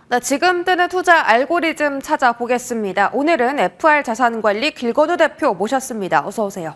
네, 지금 뜨는 투자 알고리즘 찾아보겠습니다. 오늘은 FR 자산관리 길건우 대표 모셨습니다. 어서 오세요.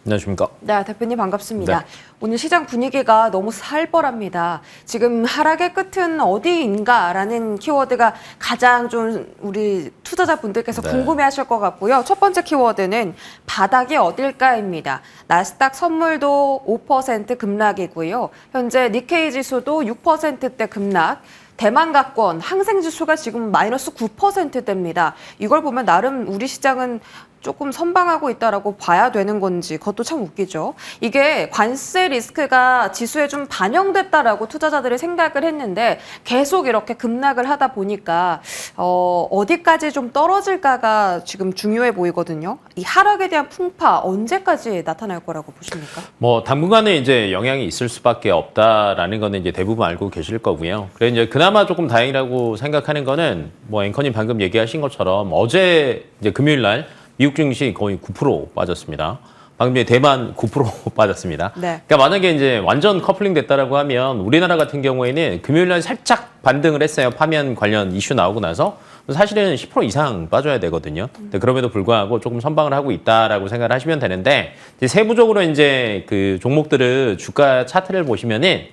안녕하십니까. 네, 대표님 반갑습니다. 네. 오늘 시장 분위기가 너무 살벌합니다. 지금 하락의 끝은 어디인가라는 키워드가 가장 좀 우리 투자자분들께서 네. 궁금해하실 것 같고요. 첫 번째 키워드는 바닥이 어딜까입니다. 나스닥 선물도 5% 급락이고요. 현재 니케이 지수도 6%대 급락. 대만가권 항생지수가 지금 마이너스 9%대입니다. 이걸 보면 나름 우리 시장은 조금 선방하고 있다라고 봐야 되는 건지 그것도 참 웃기죠. 이게 관세 리스크가 지수에 좀 반영됐다라고 투자자들이 생각을 했는데 계속 이렇게 급락을 하다 보니까 어디까지 좀 떨어질까가 지금 중요해 보이거든요. 이 하락에 대한 풍파 언제까지 나타날 거라고 보십니까? 뭐 당분간은 이제 영향이 있을 수밖에 없다라는 거는 이제 대부분 알고 계실 거고요. 그래 이제 그나마 조금 다행이라고 생각하는 거는 뭐 앵커님 방금 얘기하신 것처럼 어제 이제 금요일 날 미국 증시 거의 9% 빠졌습니다. 방금 전에 대만 9% 빠졌습니다. 네. 그러니까 만약에 이제 완전 커플링 됐다라고 하면 우리나라 같은 경우에는 금요일 날 살짝 반등을 했어요. 파면 관련 이슈 나오고 나서 사실은 10% 이상 빠져야 되거든요. 근데 그럼에도 불구하고 조금 선방을 하고 있다라고 생각을 하시면 되는데 이제 세부적으로 이제 그 종목들의 주가 차트를 보시면은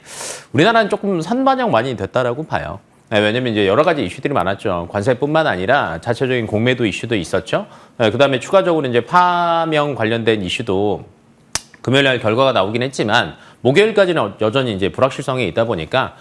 우리나라는 조금 선반영 많이 됐다라고 봐요. 네, 왜냐면 이제 여러 가지 이슈들이 많았죠. 관세뿐만 아니라 자체적인 공매도 이슈도 있었죠. 네, 그다음에 추가적으로 이제 파명 관련된 이슈도 금요일 날 결과가 나오긴 했지만 목요일까지는 여전히 이제 불확실성이 있다 보니까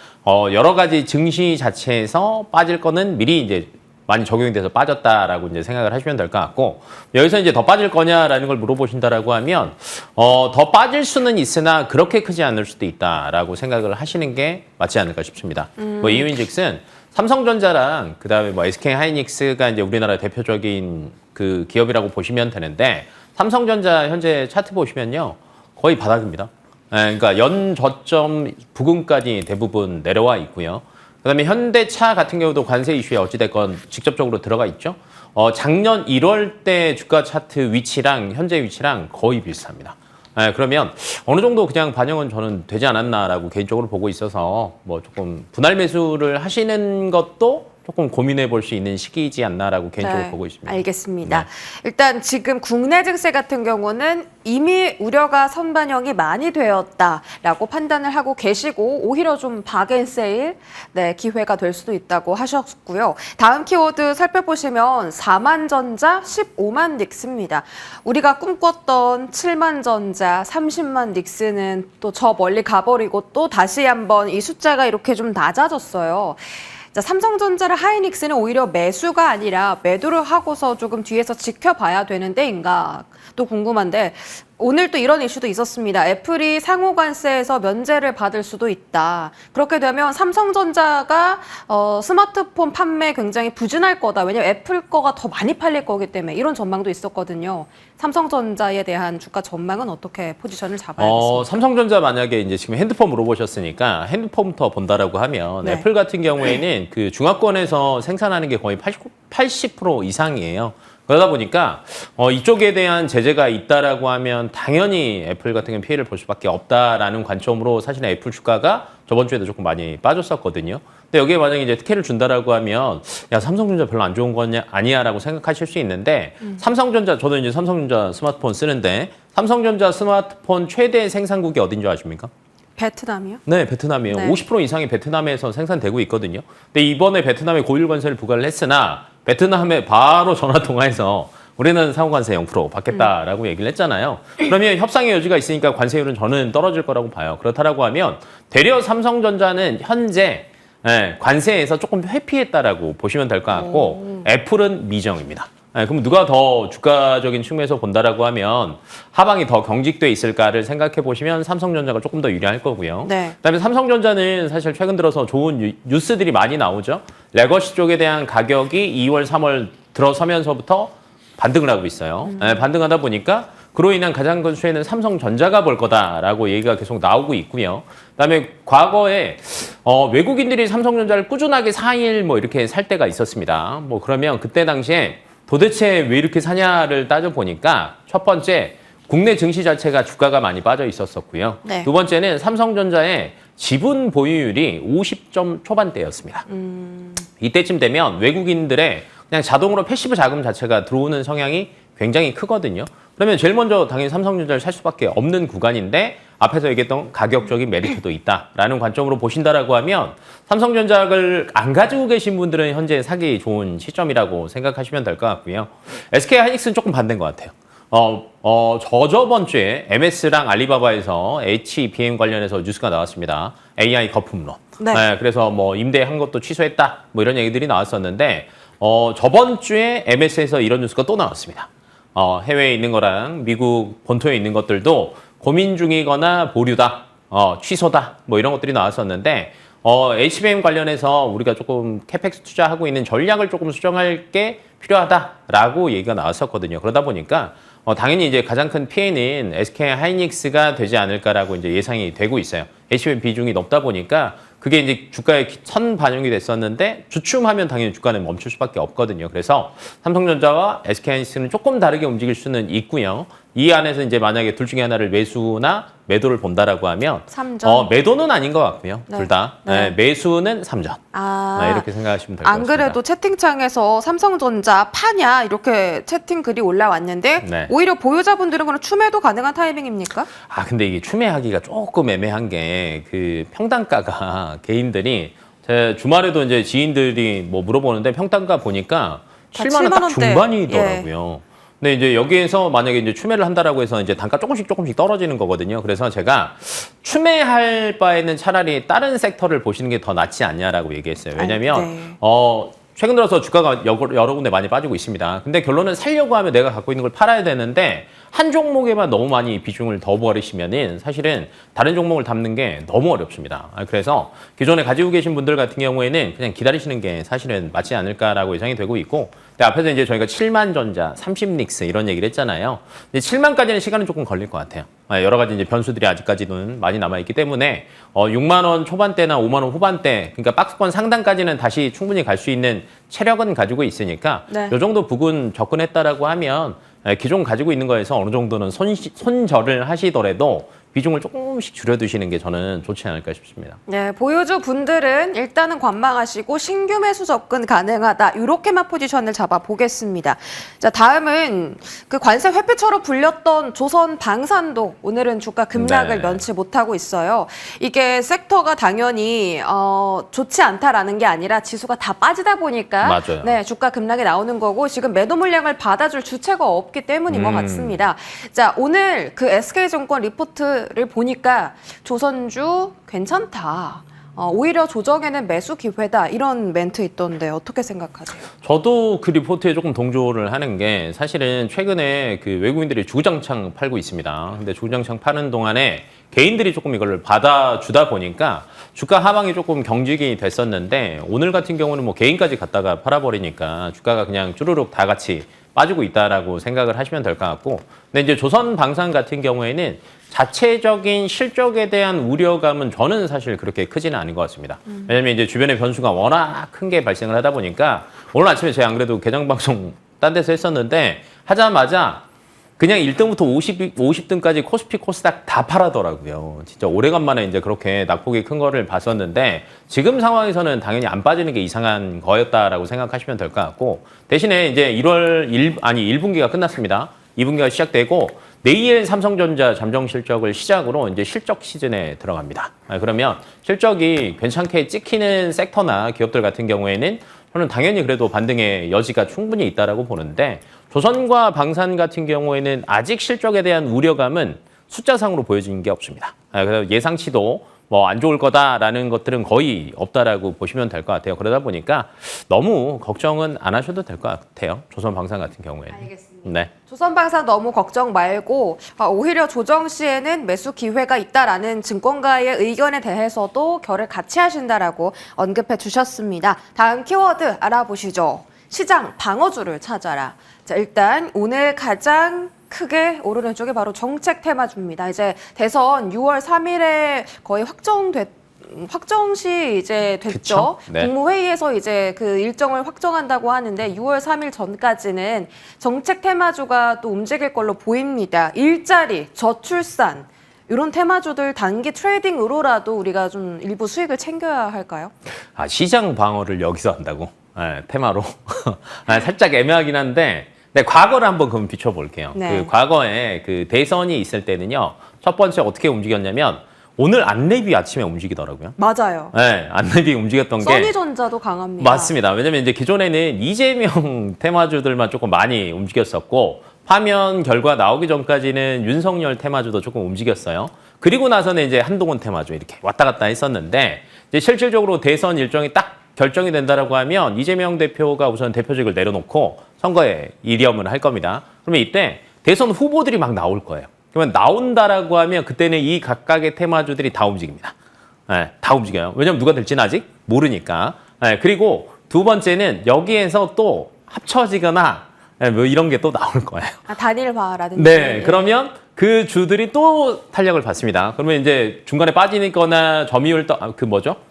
여러 가지 증시 자체에서 빠질 거는 미리 이제 많이 적용이 돼서 빠졌다라고 이제 생각을 하시면 될 것 같고 여기서 이제 더 빠질 거냐라는 걸 물어보신다라고 하면 더 빠질 수는 있으나 그렇게 크지 않을 수도 있다라고 생각을 하시는 게 맞지 않을까 싶습니다. 뭐 이유인즉슨 삼성전자랑 그다음에 뭐 SK 하이닉스가 이제 우리나라 대표적인 그 기업이라고 보시면 되는데 삼성전자 현재 차트 보시면요 거의 바닥입니다. 그러니까 연 저점 부근까지 대부분 내려와 있고요. 그다음에 현대차 같은 경우도 관세 이슈에 어찌됐건 직접적으로 들어가 있죠. 작년 1월 때 주가 차트 위치랑 현재 위치랑 거의 비슷합니다. 그러면 어느 정도 그냥 반영은 저는 되지 않았나라고 개인적으로 보고 있어서 뭐 조금 분할 매수를 하시는 것도 조금 고민해 볼 수 있는 시기이지 않나라고 개인적으로 네, 보고 있습니다. 알겠습니다. 네. 일단 지금 국내 증시 같은 경우는 이미 우려가 선반영이 많이 되었다라고 판단을 하고 계시고 오히려 좀 박앤세일 기회가 될 수도 있다고 하셨고요. 다음 키워드 살펴보시면 4만 전자, 15만 닉스입니다. 우리가 꿈꿨던 7만 전자, 30만 닉스는 또 저 멀리 가버리고 또 다시 한번 이 숫자가 이렇게 좀 낮아졌어요. 자, 삼성전자랑 하이닉스는 오히려 매수가 아니라 매도를 하고서 조금 뒤에서 지켜봐야 되는데인가 또 궁금한데 오늘 또 이런 이슈도 있었습니다. 애플이 상호관세에서 면제를 받을 수도 있다. 그렇게 되면 삼성전자가 스마트폰 판매 굉장히 부진할 거다. 왜냐면 애플 거가 더 많이 팔릴 거기 때문에 이런 전망도 있었거든요. 삼성전자에 대한 주가 전망은 어떻게 포지션을 잡아야겠습니까? 삼성전자 만약에 이제 지금 핸드폰 물어보셨으니까 핸드폰부터 본다라고 하면 네. 애플 같은 경우에는 그 중화권에서 생산하는 게 거의 80% 이상이에요. 그러다 보니까 이쪽에 대한 제재가 있다라고 하면 당연히 애플 같은 경우는 피해를 볼 수밖에 없다라는 관점으로 사실은 애플 주가가 저번 주에도 조금 많이 빠졌었거든요. 근데 여기에 만약에 이제 특혜를 준다라고 하면 야 삼성전자 별로 안 좋은 거냐 아니야라고 생각하실 수 있는데 삼성전자 저도 이제 삼성전자 스마트폰 쓰는데 삼성전자 스마트폰 최대 생산국이 어딘 줄 아십니까? 베트남이요? 네, 베트남이에요. 네. 50% 이상이 베트남에서 생산되고 있거든요. 근데 이번에 베트남에 고율 관세를 부과를 했으나 베트남에 바로 전화 통화해서 우리는 상호관세 0% 받겠다라고 얘기를 했잖아요. 그러면 협상의 여지가 있으니까 관세율은 저는 떨어질 거라고 봐요. 그렇다라고 하면 되려 삼성전자는 현재 관세에서 조금 회피했다라고 보시면 될 것 같고 애플은 미정입니다. 그럼 누가 더 주가적인 측면에서 본다라고 하면 하방이 더 경직돼 있을까를 생각해 보시면 삼성전자가 조금 더 유리할 거고요. 네. 그다음에 삼성전자는 사실 최근 들어서 좋은 뉴스들이 많이 나오죠. 레거시 쪽에 대한 가격이 2월, 3월 들어서면서부터 반등을 하고 있어요. 반등하다 보니까 그로 인한 가장 큰 수혜는 삼성전자가 볼 거다라고 얘기가 계속 나오고 있고요. 그다음에 과거에 외국인들이 삼성전자를 꾸준하게 4일 뭐 이렇게 살 때가 있었습니다. 뭐 그러면 그때 당시에 도대체 왜 이렇게 사냐를 따져보니까 첫 번째 국내 증시 자체가 주가가 많이 빠져 있었었고요. 네. 두 번째는 삼성전자의 지분 보유율이 50점 초반대였습니다. 이때쯤 되면 외국인들의 그냥 자동으로 패시브 자금 자체가 들어오는 성향이 굉장히 크거든요. 그러면 제일 먼저 당연히 삼성전자를 살 수밖에 없는 구간인데 앞에서 얘기했던 가격적인 메리트도 있다라는 관점으로 보신다라고 하면 삼성전자를 안 가지고 계신 분들은 현재 사기 좋은 시점이라고 생각하시면 될 것 같고요. SK하이닉스는 조금 반대인 것 같아요. 저번 주에 MS랑 알리바바에서 HBM 관련해서 뉴스가 나왔습니다. AI 거품론. 네. 그래서 뭐 임대한 것도 취소했다. 뭐 이런 얘기들이 나왔었는데 저번 주에 MS에서 이런 뉴스가 또 나왔습니다. 해외에 있는 거랑 미국 본토에 있는 것들도 고민 중이거나 보류다, 취소다, 뭐 이런 것들이 나왔었는데, HBM 관련해서 우리가 조금 캐펙스 투자하고 있는 전략을 조금 수정할 게 필요하다라고 얘기가 나왔었거든요. 그러다 보니까 당연히 이제 가장 큰 피해는 SK 하이닉스가 되지 않을까라고 이제 예상이 되고 있어요. HBM 비중이 높다 보니까 그게 이제 주가에 선 반영이 됐었는데 주춤하면 당연히 주가는 멈출 수밖에 없거든요. 그래서 삼성전자와 SK하이닉스는 조금 다르게 움직일 수는 있고요. 이 안에서 이제 만약에 둘 중에 하나를 매수나 매도를 본다라고 하면 삼전. 매도는 아닌 것 같고요. 네. 둘 다. 네. 매수는 삼전. 이렇게 생각하시면 될 것 같습니다. 안 그래도 채팅창에서 삼성전자 파냐 이렇게 채팅 글이 올라왔는데 네. 오히려 보유자분들은 그럼 추매도 가능한 타이밍입니까? 근데 이게 추매하기가 조금 애매한 게 그 평단가가 개인들이 제 주말에도 이제 지인들이 뭐 물어보는데 평단가 보니까 다 7만 원 딱 7만 원대. 중반이더라고요. 근데 이제 여기에서 만약에 이제 추매를 한다라고 해서 이제 단가 조금씩 떨어지는 거거든요. 그래서 제가 추매할 바에는 차라리 다른 섹터를 보시는 게 더 낫지 않냐라고 얘기했어요. 왜냐면 네. 최근 들어서 주가가 여러 군데 많이 빠지고 있습니다. 근데 결론은 살려고 하면 내가 갖고 있는 걸 팔아야 되는데 한 종목에만 너무 많이 비중을 더 버리시면은 사실은 다른 종목을 담는 게 너무 어렵습니다. 그래서 기존에 가지고 계신 분들 같은 경우에는 그냥 기다리시는 게 사실은 맞지 않을까라고 예상이 되고 있고, 근데 앞에서 이제 저희가 7만 전자, 30닉스 이런 얘기를 했잖아요. 근데 7만까지는 시간은 조금 걸릴 것 같아요. 여러 가지 이제 변수들이 아직까지는 많이 남아있기 때문에 6만 원 초반대나 5만 원 후반대, 그러니까 박스권 상단까지는 다시 충분히 갈 수 있는 체력은 가지고 있으니까 네. 이 정도 부근 접근했다라고 하면 기존 가지고 있는 거에서 어느 정도는 손절을 하시더라도 비중을 조금씩 줄여두시는 게 저는 좋지 않을까 싶습니다. 네, 보유주 분들은 일단은 관망하시고 신규 매수 접근 가능하다. 이렇게만 포지션을 잡아 보겠습니다. 자, 다음은 그 관세 회피처로 불렸던 조선 방산도 오늘은 주가 급락을 네. 면치 못하고 있어요. 이게 섹터가 당연히 좋지 않다라는 게 아니라 지수가 다 빠지다 보니까 맞아요. 네, 주가 급락이 나오는 거고 지금 매도 물량을 받아줄 주체가 없기 때문인 것 같습니다. 자, 오늘 그 SK증권 리포트를 보니까 조선주 괜찮다. 오히려 조정에는 매수 기회다. 이런 멘트 있던데 어떻게 생각하세요? 저도 그 리포트에 조금 동조를 하는 게 사실은 최근에 그 외국인들이 주구장창 팔고 있습니다. 근데 주구장창 파는 동안에 개인들이 조금 이걸 받아주다 보니까 주가 하방이 조금 경직이 됐었는데 오늘 같은 경우는 뭐 개인까지 갖다가 팔아버리니까 주가가 그냥 쭈루룩 다 같이 빠지고 있다라고 생각을 하시면 될 것 같고, 근데 이제 조선 방산 같은 경우에는 자체적인 실적에 대한 우려감은 저는 사실 그렇게 크지는 않은 것 같습니다. 왜냐면 이제 주변에 변수가 워낙 큰 게 발생을 하다 보니까 오늘 아침에 제가 안 그래도 개장 방송 딴 데서 했었는데 하자마자 그냥 1등부터 50등까지 코스피 코스닥 다 팔아더라고요. 진짜 오래간만에 이제 그렇게 낙폭이 큰 거를 봤었는데 지금 상황에서는 당연히 안 빠지는 게 이상한 거였다라고 생각하시면 될 것 같고, 대신에 이제 1분기가 끝났습니다. 2분기가 시작되고 내일 삼성전자 잠정 실적을 시작으로 이제 실적 시즌에 들어갑니다. 그러면 실적이 괜찮게 찍히는 섹터나 기업들 같은 경우에는 저는 당연히 그래도 반등의 여지가 충분히 있다라고 보는데, 조선과 방산 같은 경우에는 아직 실적에 대한 우려감은 숫자상으로 보여지는 게 없습니다. 그래서 예상치도 뭐 안 좋을 거다라는 것들은 거의 없다라고 보시면 될 것 같아요. 그러다 보니까 너무 걱정은 안 하셔도 될 것 같아요. 조선 방산 같은 경우에는. 알겠습니다. 네. 조선방산 너무 걱정 말고 오히려 조정 시에는 매수 기회가 있다라는 증권가의 의견에 대해서도 결을 같이 하신다라고 언급해 주셨습니다. 다음 키워드 알아보시죠. 시장 방어주를 찾아라. 자, 일단 오늘 가장 크게 오르는 쪽이 바로 정책 테마주입니다. 이제 대선 6월 3일에 거의 확정시 이제 됐죠. 그쵸? 네. 국무회의에서 이제 그 일정을 확정한다고 하는데 6월 3일 전까지는 정책 테마주가 또 움직일 걸로 보입니다. 일자리, 저출산, 이런 테마주들 단기 트레이딩으로라도 우리가 좀 일부 수익을 챙겨야 할까요? 시장 방어를 여기서 한다고? 네, 테마로. 살짝 애매하긴 한데, 네, 과거를 한번 그럼 비춰볼게요. 네. 그 과거에 그 대선이 있을 때는요, 첫 번째 어떻게 움직였냐면, 오늘 안내비 아침에 움직이더라고요. 맞아요. 네, 안내비 움직였던 게. 써니전자도 강합니다. 맞습니다. 왜냐면 이제 기존에는 이재명 테마주들만 조금 많이 움직였었고, 파면 결과 나오기 전까지는 윤석열 테마주도 조금 움직였어요. 그리고 나서는 이제 한동훈 테마주 이렇게 왔다 갔다 했었는데, 이제 실질적으로 대선 일정이 딱 결정이 된다라고 하면 이재명 대표가 우선 대표직을 내려놓고 선거에 이렴을 할 겁니다. 그러면 이때 대선 후보들이 막 나올 거예요. 그러면 나온다라고 하면 그때는 이 각각의 테마주들이 다 움직입니다. 네, 다 움직여요. 왜냐면 누가 될지는 아직 모르니까. 네, 그리고 두 번째는 여기에서 또 합쳐지거나 뭐 이런 게 또 나올 거예요. 단일화라든지. 네, 그러면 그 주들이 또 탄력을 받습니다. 그러면 이제 중간에 빠지거나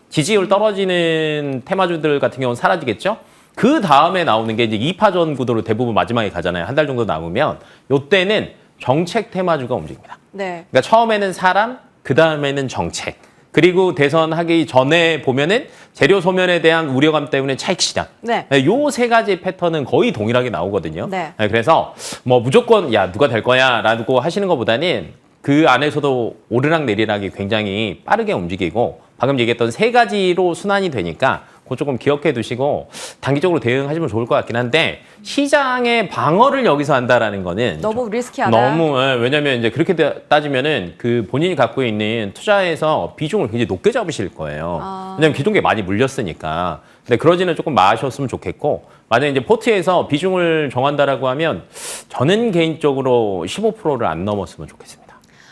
지지율 떨어지는 테마주들 같은 경우는 사라지겠죠? 그 다음에 나오는 게 이제 2파전 구도로 대부분 마지막에 가잖아요. 한 달 정도 남으면. 요때는 정책 테마주가 움직입니다. 네. 그러니까 처음에는 사람, 그 다음에는 정책. 그리고 대선하기 전에 보면은 재료 소멸에 대한 우려감 때문에 차익 시장. 네. 요 세 가지 패턴은 거의 동일하게 나오거든요. 네. 그래서 뭐 무조건 야 누가 될 거야라고 하시는 것보다는 그 안에서도 오르락 내리락이 굉장히 빠르게 움직이고 방금 얘기했던 세 가지로 순환이 되니까 그거 조금 기억해 두시고 단기적으로 대응하시면 좋을 것 같긴 한데 시장의 방어를 여기서 한다라는 거는 너무 리스키하다. 너무 왜냐면 이제 그렇게 따지면은 그 본인이 갖고 있는 투자에서 비중을 굉장히 높게 잡으실 거예요. 왜냐면 기존 게 많이 물렸으니까. 근데 그러지는 조금 마셨으면 좋겠고 만약에 이제 포트에서 비중을 정한다라고 하면 저는 개인적으로 15%를 안 넘었으면 좋겠습니다.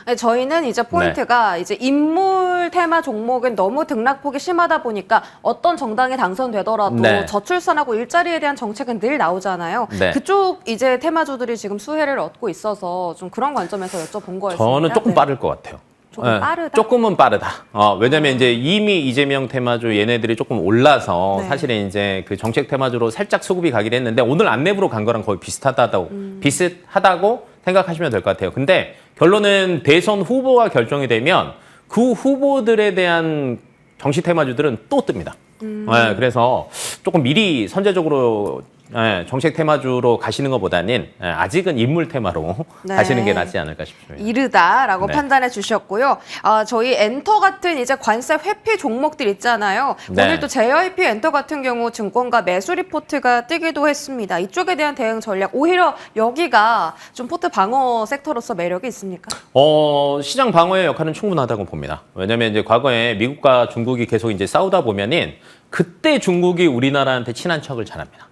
네, 저희는 이제 포인트가 이제 인물 테마 종목은 너무 등락폭이 심하다 보니까 어떤 정당이 당선되더라도 네. 저출산하고 일자리에 대한 정책은 늘 나오잖아요. 네. 그쪽 이제 테마주들이 지금 수혜를 얻고 있어서 좀 그런 관점에서 여쭤본 거였습니다. 저는 조금 네. 빠를 것 같아요. 조금 빠르다? 조금은 빠르다. 왜냐면 이제 이미 이재명 테마주 얘네들이 조금 올라서 네. 사실은 이제 그 정책 테마주로 살짝 수급이 가긴 했는데 오늘 안내부로 간 거랑 거의 비슷하다고 생각하시면 될 것 같아요. 근데 결론은 대선 후보가 결정이 되면 그 후보들에 대한 정치 테마주들은 또 뜹니다. 그래서 조금 미리 선제적으로 정책 테마주로 가시는 것보다는 아직은 인물 테마로 네. 가시는 게 낫지 않을까 싶습니다. 이르다라고 네. 판단해 주셨고요. 저희 엔터 같은 이제 관세 회피 종목들 있잖아요. 네. 오늘 또 JYP 엔터 같은 경우 증권가 매수 리포트가 뜨기도 했습니다. 이쪽에 대한 대응 전략 오히려 여기가 좀 포트 방어 섹터로서 매력이 있습니까? 시장 방어의 역할은 충분하다고 봅니다. 왜냐하면 이제 과거에 미국과 중국이 계속 이제 싸우다 보면은 그때 중국이 우리나라한테 친한 척을 잘합니다.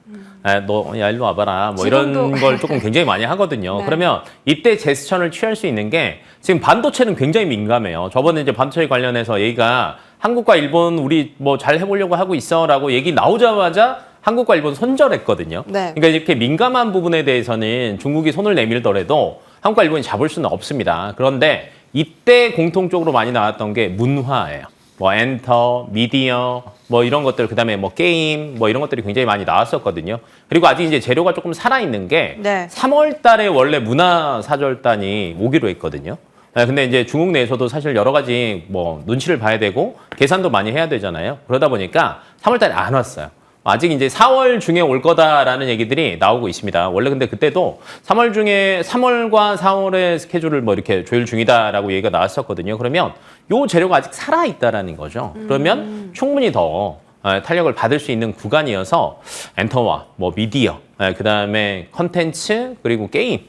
야 일로 와봐라. 뭐 지금도. 이런 걸 조금 굉장히 많이 하거든요. 네. 그러면 이때 제스처를 취할 수 있는 게 지금 반도체는 굉장히 민감해요. 저번에 이제 반도체 관련해서 얘기가 한국과 일본 우리 뭐 잘 해보려고 하고 있어라고 얘기 나오자마자 한국과 일본 손절했거든요. 네. 그러니까 이렇게 민감한 부분에 대해서는 중국이 손을 내밀더라도 한국과 일본이 잡을 수는 없습니다. 그런데 이때 공통적으로 많이 나왔던 게 문화예요. 뭐 엔터, 미디어, 뭐 이런 것들, 그다음에 뭐 게임, 뭐 이런 것들이 굉장히 많이 나왔었거든요. 그리고 아직 이제 재료가 조금 살아있는 게 네. 3월 달에 원래 문화사절단이 오기로 했거든요. 근데 이제 중국 내에서도 사실 여러 가지 뭐 눈치를 봐야 되고 계산도 많이 해야 되잖아요. 그러다 보니까 3월 달에 안 왔어요. 아직 이제 4월 중에 올 거다라는 얘기들이 나오고 있습니다. 원래 근데 그때도 3월과 4월의 스케줄을 뭐 이렇게 조율 중이다라고 얘기가 나왔었거든요. 그러면 요 재료가 아직 살아있다라는 거죠. 그러면 충분히 더 탄력을 받을 수 있는 구간이어서 엔터와 뭐 미디어, 그다음에 컨텐츠 그리고 게임,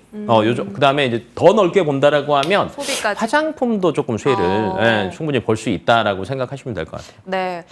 그다음에 이제 더 넓게 본다라고 하면 소비까지. 화장품도 조금 수혜를 충분히 볼 수 있다라고 생각하시면 될 것 같아요. 네,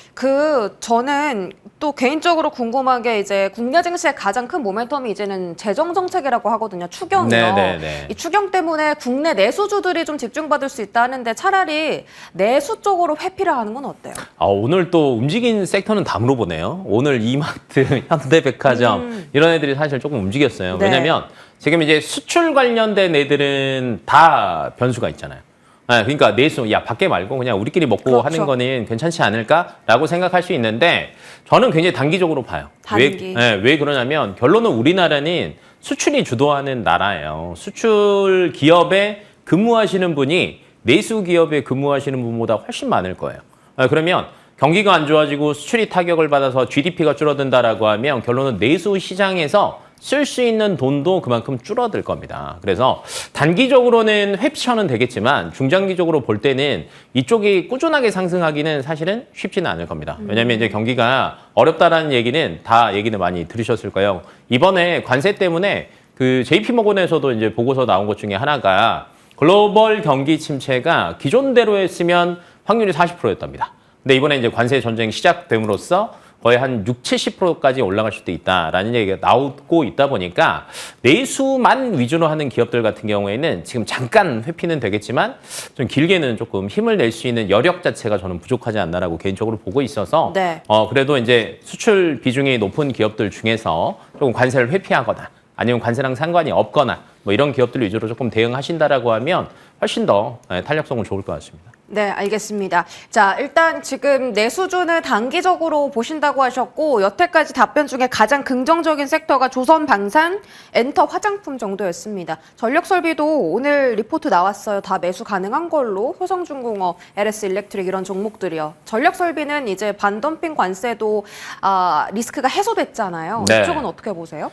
저는 또 개인적으로 궁금한 게 이제 국내 증시의 가장 큰 모멘텀이 이제는 재정 정책이라고 하거든요. 추경이요. 네. 이 추경 때문에 국내 내수주들이 좀 집중받을 수 있다 하는데 차라리 내수 쪽으로 회피를 하는 건 어때요? 오늘 또 움직인 섹터는 다 물어보네요. 오늘 이마트, 현대백화점 이런 애들이 사실 조금 움직였어요. 네. 왜냐면 지금 이제 수출 관련된 애들은 다 변수가 있잖아요. 그러니까 내수, 야 밖에 말고 그냥 우리끼리 먹고 그렇죠. 하는 거는 괜찮지 않을까라고 생각할 수 있는데 저는 굉장히 단기적으로 봐요. 단기. 왜 그러냐면 결론은 우리나라는 수출이 주도하는 나라예요. 수출 기업에 근무하시는 분이 내수 기업에 근무하시는 분보다 훨씬 많을 거예요. 그러면 경기가 안 좋아지고 수출이 타격을 받아서 GDP가 줄어든다라고 하면 결론은 내수 시장에서 쓸 수 있는 돈도 그만큼 줄어들 겁니다. 그래서 단기적으로는 회피처는 되겠지만 중장기적으로 볼 때는 이쪽이 꾸준하게 상승하기는 사실은 쉽지는 않을 겁니다. 왜냐하면 이제 경기가 어렵다라는 얘기는 다 얘기는 많이 들으셨을 거예요. 이번에 관세 때문에 그 JP모건에서도 이제 보고서 나온 것 중에 하나가 글로벌 경기 침체가 기존대로 했으면 확률이 40%였답니다. 근데 이번에 이제 관세 전쟁이 시작됨으로써 거의 한 60, 70%까지 올라갈 수도 있다라는 얘기가 나오고 있다 보니까 내수만 위주로 하는 기업들 같은 경우에는 지금 잠깐 회피는 되겠지만 좀 길게는 조금 힘을 낼 수 있는 여력 자체가 저는 부족하지 않나라고 개인적으로 보고 있어서 네. 그래도 이제 수출 비중이 높은 기업들 중에서 조금 관세를 회피하거나 아니면 관세랑 상관이 없거나 뭐 이런 기업들 위주로 조금 대응하신다라고 하면 훨씬 더 탄력성은 좋을 것 같습니다. 네, 알겠습니다. 자, 일단 지금 내수주는 단기적으로 보신다고 하셨고 여태까지 답변 중에 가장 긍정적인 섹터가 조선방산, 엔터, 화장품 정도였습니다. 전력설비도 오늘 리포트 나왔어요. 다 매수 가능한 걸로 효성중공업, LS일렉트릭 이런 종목들이요. 전력설비는 이제 반덤핑 관세도 리스크가 해소됐잖아요. 네. 이쪽은 어떻게 보세요?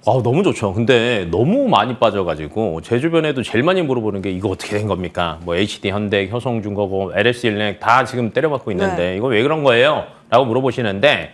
너무 좋죠. 근데 너무 많이 빠져가지고 제 주변에도 제일 많이 물어보는 게 이거 어떻게 된 겁니까? 뭐 HD, 현대, 효성중공업, LS일렉 다 지금 때려박고 있는데 네. 이거 왜 그런 거예요? 라고 물어보시는데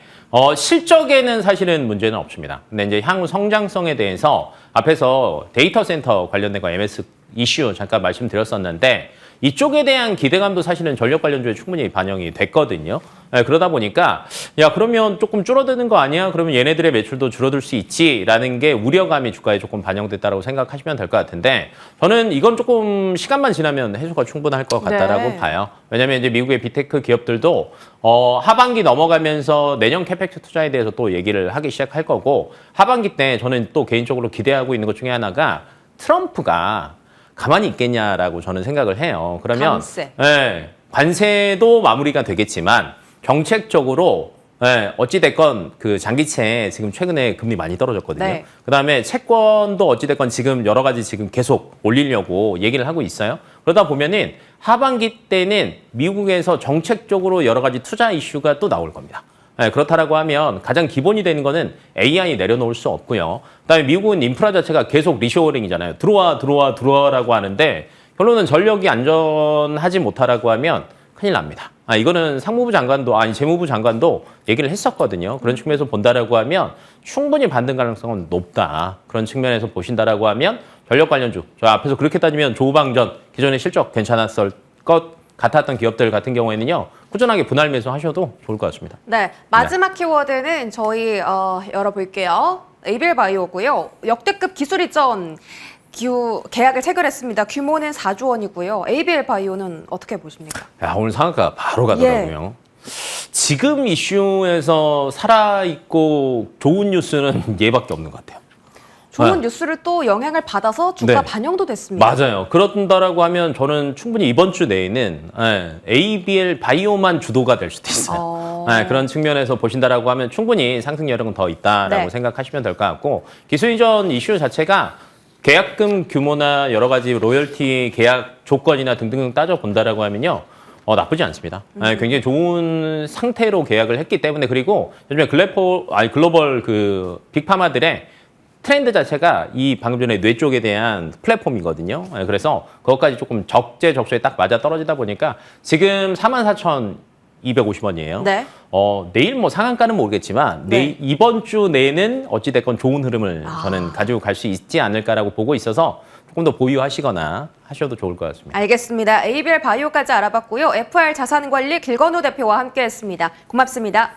실적에는 사실은 문제는 없습니다. 근데 이제 향후 성장성에 대해서 앞에서 데이터 센터 관련된 거 MS 이슈 잠깐 말씀드렸었는데 이쪽에 대한 기대감도 사실은 전력 관련주에 충분히 반영이 됐거든요. 그러다 보니까 야 그러면 조금 줄어드는 거 아니야? 그러면 얘네들의 매출도 줄어들 수 있지라는 게 우려감이 주가에 조금 반영됐다라고 생각하시면 될 것 같은데 저는 이건 조금 시간만 지나면 해소가 충분할 것 같다라고 네. 봐요. 왜냐하면 이제 미국의 빅테크 기업들도 하반기 넘어가면서 내년 캐펙스 투자에 대해서 또 얘기를 하기 시작할 거고 하반기 때 저는 또 개인적으로 기대하고 있는 것 중에 하나가 트럼프가 가만히 있겠냐라고 저는 생각을 해요. 그러면 관세. 관세도 마무리가 되겠지만 정책적으로 어찌됐건 그 장기채 지금 최근에 금리 많이 떨어졌거든요. 네. 그다음에 채권도 어찌됐건 지금 여러 가지 지금 계속 올리려고 얘기를 하고 있어요. 그러다 보면은 하반기 때는 미국에서 정책적으로 여러 가지 투자 이슈가 또 나올 겁니다. 그렇다라고 하면 가장 기본이 되는 거는 AI 내려놓을 수 없고요. 그다음에 미국은 인프라 자체가 계속 리쇼어링이잖아요. 들어와라고 하는데 결론은 전력이 안전하지 못하라고 하면 큰일 납니다. 이거는 상무부 장관도 재무부 장관도 얘기를 했었거든요. 그런 측면에서 본다라고 하면 충분히 반등 가능성은 높다. 그런 측면에서 보신다라고 하면 전력 관련주. 저 앞에서 그렇게 따지면 조우방전 기존의 실적 괜찮았을 것 같았던 기업들 같은 경우에는요. 꾸준하게 분할 매수하셔도 좋을 것 같습니다. 네, 마지막 키워드는 저희 열어볼게요. 에이빌바이오고요. 역대급 기술 이전 계약을 체결했습니다. 규모는 4조 원이고요. 에이빌바이오는 어떻게 보십니까? 야, 오늘 상한가 바로 가더라고요. 지금 이슈에서 살아있고 좋은 뉴스는 얘밖에 없는 것 같아요. 좋은 뉴스를 또 영향을 받아서 주가 네. 반영도 됐습니다. 맞아요. 그렇다라고 하면 저는 충분히 이번 주 내에는 ABL 바이오만 주도가 될 수도 있어요. 그런 측면에서 보신다라고 하면 충분히 상승 여력은 더 있다라고 네. 생각하시면 될 것 같고 기술 이전 이슈 자체가 계약금 규모나 여러 가지 로열티 계약 조건이나 등등 따져본다라고 하면요. 나쁘지 않습니다. 굉장히 좋은 상태로 계약을 했기 때문에 그리고 요즘에 글로벌 그 빅파마들의 트렌드 자체가 이 방금 전에 뇌 쪽에 대한 플랫폼이거든요. 그래서 그것까지 조금 적재적소에 딱 맞아 떨어지다 보니까 지금 44,250원이에요. 네. 내일 뭐 상한가는 모르겠지만 네. 이번 주 내에는 어찌됐건 좋은 흐름을 저는 가지고 갈 수 있지 않을까라고 보고 있어서 조금 더 보유하시거나 하셔도 좋을 것 같습니다. 알겠습니다. 에이빌 바이오까지 알아봤고요. FR 자산관리 길건우 대표와 함께했습니다. 고맙습니다.